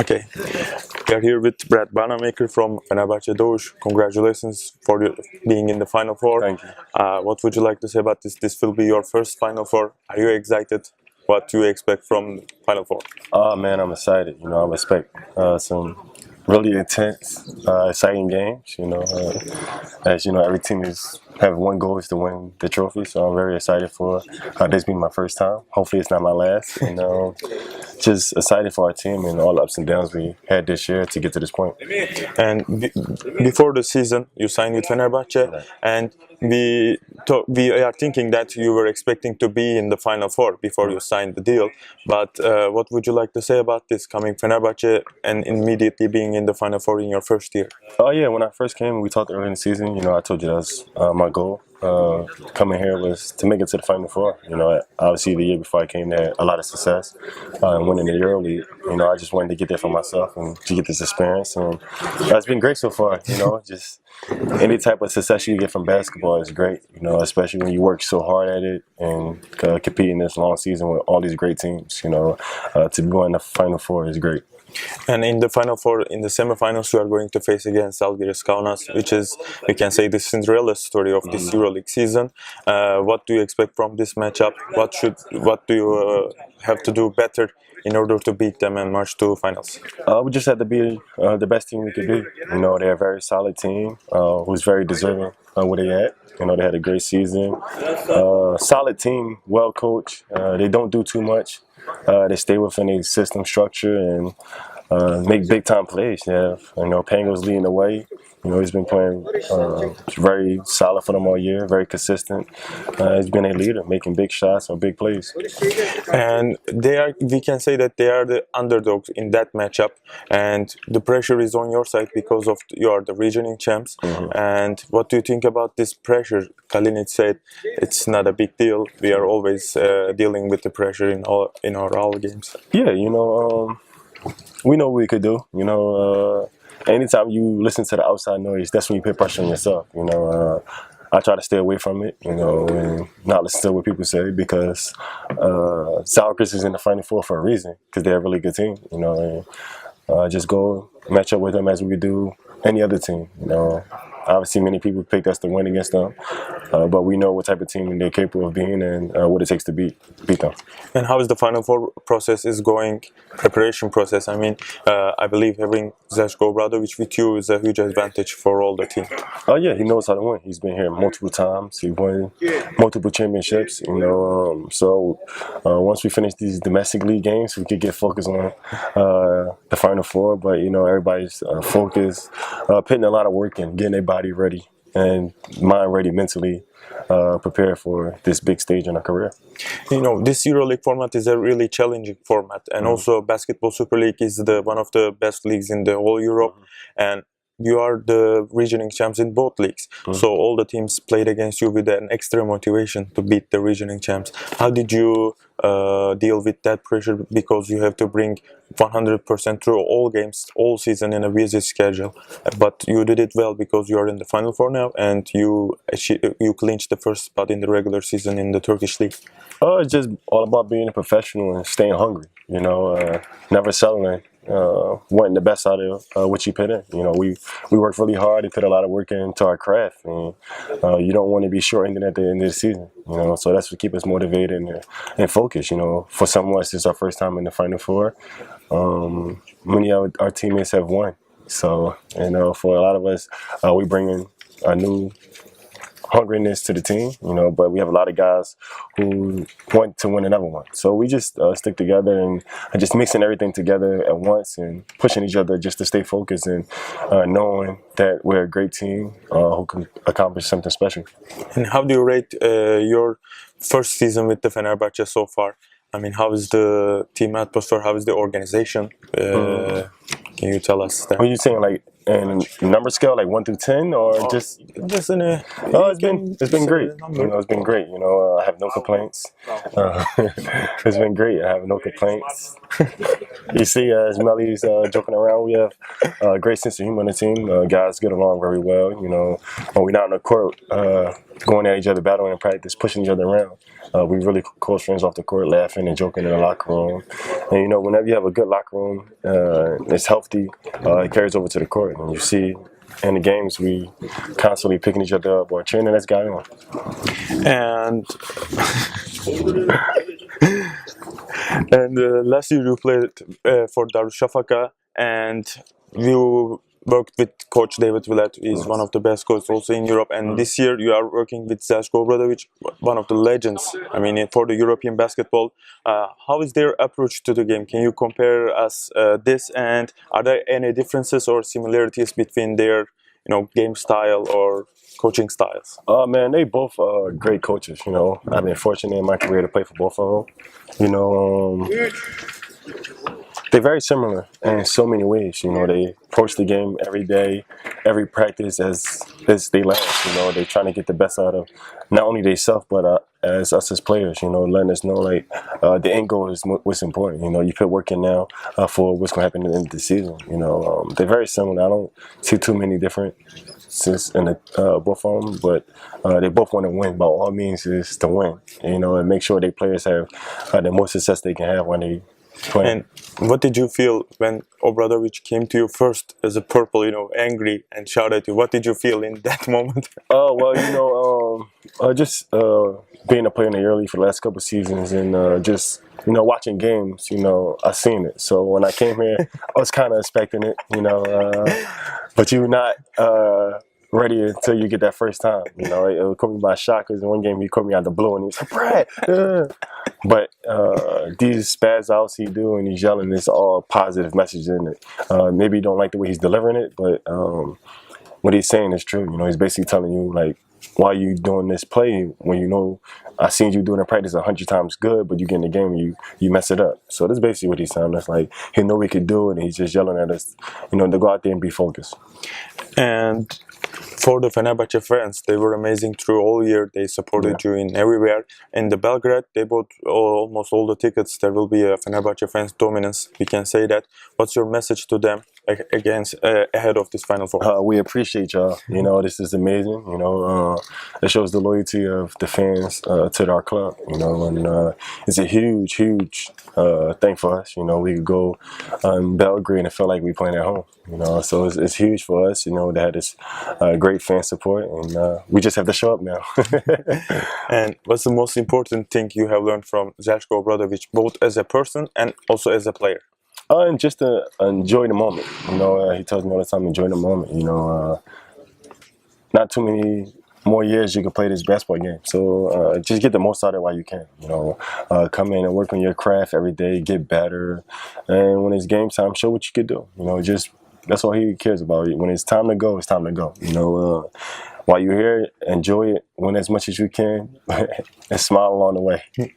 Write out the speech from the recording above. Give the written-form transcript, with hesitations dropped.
Okay, we are here with Brad Wanamaker from Fenerbahce Doğuş. Congratulations for being in the Final Four. Thank you. What would you like to say about this? This will be your first Final Four. Are you excited? What do you expect from Final Four? Oh man, I'm excited. I expect some really intense, exciting games. As you know, every team is have one goal is to win the trophy. So I'm very excited for this being my first time. Hopefully, it's not my last. Just excited for our team and all the ups and downs we had this year to get to this point. And before the season, you signed with Fenerbahce, and we are thinking that you were expecting to be in the Final Four before you signed the deal. But what would you like to say about this coming Fenerbahce and immediately being in the Final Four in your first year? Oh yeah, when I first came, we talked early in the season. I told you that was my goal. Coming here was to make it to the Final Four. Obviously the year before I came, they had a lot of success winning the Euro League. I just wanted to get there for myself and to get this experience, and it's been great so far. Just any type of success you get from basketball is great. Especially when you work so hard at it and compete in this long season with all these great teams. To be going to the Final Four is great. And in the Final Four, in the semifinals, you are going to face against Žalgiris Kaunas, which is, we can say, the Cinderella story of this EuroLeague season. What do you expect from this matchup? What do you have to do better in order to beat them and march to finals? We just had to be the best team we could be. They're a very solid team who's very deserving of where they at. They had a great season. Solid team, well coached. They don't do too much. They stay within a system structure and make big time plays. Yeah, Pango's leading the way. He's been playing very solid for them all year, very consistent. He's been a leader, making big shots or big plays. And we can say that they are the underdogs in that matchup, and the pressure is on your side because of you are the regional champs. And what do you think about this pressure? Kalinic said it's not a big deal. We are always dealing with the pressure in all games. Yeah, we know what we could do. Anytime you listen to the outside noise, that's when you put pressure on yourself. I try to stay away from it, and not listen to what people say because Žalgiris is in the Final Four for a reason because they're a really good team. And just go match up with them as we do any other team. Obviously, many people picked us to win against them, but we know what type of team they're capable of being and what it takes to beat them. And how is the Final Four process is going? Preparation process. I mean, I believe having Željko Obradović with you is a huge advantage for all the team. Oh yeah, he knows how to win. He's been here multiple times. He won multiple championships. So once we finish these domestic league games, we could get focused on the Final Four. But everybody's focused, putting a lot of work in, getting their body ready and mind ready mentally, prepared for this big stage in our career. This EuroLeague format is a really challenging format, and also Basketball Super League is one of the best leagues in the whole Europe, and you are the regional champs in both leagues. So all the teams played against you with an extra motivation to beat the regional champs. How did you deal with that pressure, because you have to bring 100% through all games all season in a busy schedule, but you did it well because you are in the Final Four now and you clinched the first spot in the regular season in the Turkish league? It's just all about being a professional and staying hungry, never settling, wanting the best out of what you put in. We work really hard and put a lot of work into our craft, and you don't want to be short-ended at the end of the season, so that's what keeps us motivated and focused. For some of us, it's our first time in the Final Four. Many of our teammates have won, so for a lot of us, we bring in a new hungriness to the team, but we have a lot of guys who want to win another one. So we just stick together and just mixing everything together at once and pushing each other just to stay focused and knowing that we're a great team who can accomplish something special. And how do you rate your first season with the Fenerbahce so far? I mean, how is the team atmosphere? How is the organization? Can you tell us that? Are you saying like in number scale, like 1 through 10, or just in a? It's been great. It's been great. I have no complaints. It's been great. I have no complaints. You see, as Melly's joking around, we have a great sense of humor on the team. Guys get along very well. You know, when we're not on the court, going at each other, battling in practice, pushing each other around, we really close friends off the court, laughing and joking in the locker room. And you know, whenever you have a good locker room, it's healthy. It carries over to the court, and you see. In the games, we constantly picking each other up or cheering the next guy on. And last year you played for Darüşşafaka, and you worked with Coach David Willett. He's one of the best coaches also in Europe. And this year you are working with Zeljko Obradovic, one of the legends. I mean, for the European basketball. How is their approach to the game? Can you compare us this? And are there any differences or similarities between their, game style or coaching styles? Man, they both are great coaches. You know, I've been fortunate in my career to play for both of them. You know, they're very similar in so many ways. You know, they approach the game every day, every practice as they last. You know, they're trying to get the best out of not only themselves but as us as players. You know, letting us know like the end goal is what's important. You know, you put work in now for what's going to happen at the end of the season. You know, they're very similar. I don't see too many differences in the both of them, but they both want to win. By all means, is to win. You know, and make sure their players have the most success they can have when they. And what did you feel when Obradovic came to you first as a purple, angry and shouted at you? What did you feel in that moment? Well, you know, just being a player in the early for the last couple of seasons and just, watching games, I've seen it. So when I came here, I was kind of expecting it, but you're not ready until you get that first time. You know, it caught me by shock because in one game he caught me out of the blue and he was like, Brad! But these spaz outs he do and he's yelling, it's all positive messages in it. Maybe you don't like the way he's delivering it, but what he's saying is true. You know, he's basically telling you, like, why are you doing this play when you know I seen you doing it in practice 100 times good, but you get in the game and you mess it up. So that's basically what he's telling us. Like, he know we could do it and he's just yelling at us, to go out there and be focused. And for the Fenerbahce fans, they were amazing through all year. They supported you in everywhere. In the Belgrade, they bought almost all the tickets. There will be a Fenerbahce fans dominance. We can say that. What's your message to them ahead of this Final Four? We appreciate y'all. You know, this is amazing. You know, it shows the loyalty of the fans to our club. You know, and it's a huge, huge thing for us. You know, we could go in Belgrade and feel like we playing at home. You know, so it's huge for us. You know, to have this great fan support, and we just have to show up now. And what's the most important thing you have learned from Zeljko Obradovic, both as a person and also as a player? And just to enjoy the moment. You know, he tells me all the time, enjoy the moment. You know, not too many more years you can play this basketball game. So just get the most out of it while you can. You know, come in and work on your craft every day, get better. And when it's game time, show what you can do. You know, just that's all he cares about. When it's time to go, it's time to go. You know, while you're here, enjoy it, win as much as you can, and smile along the way.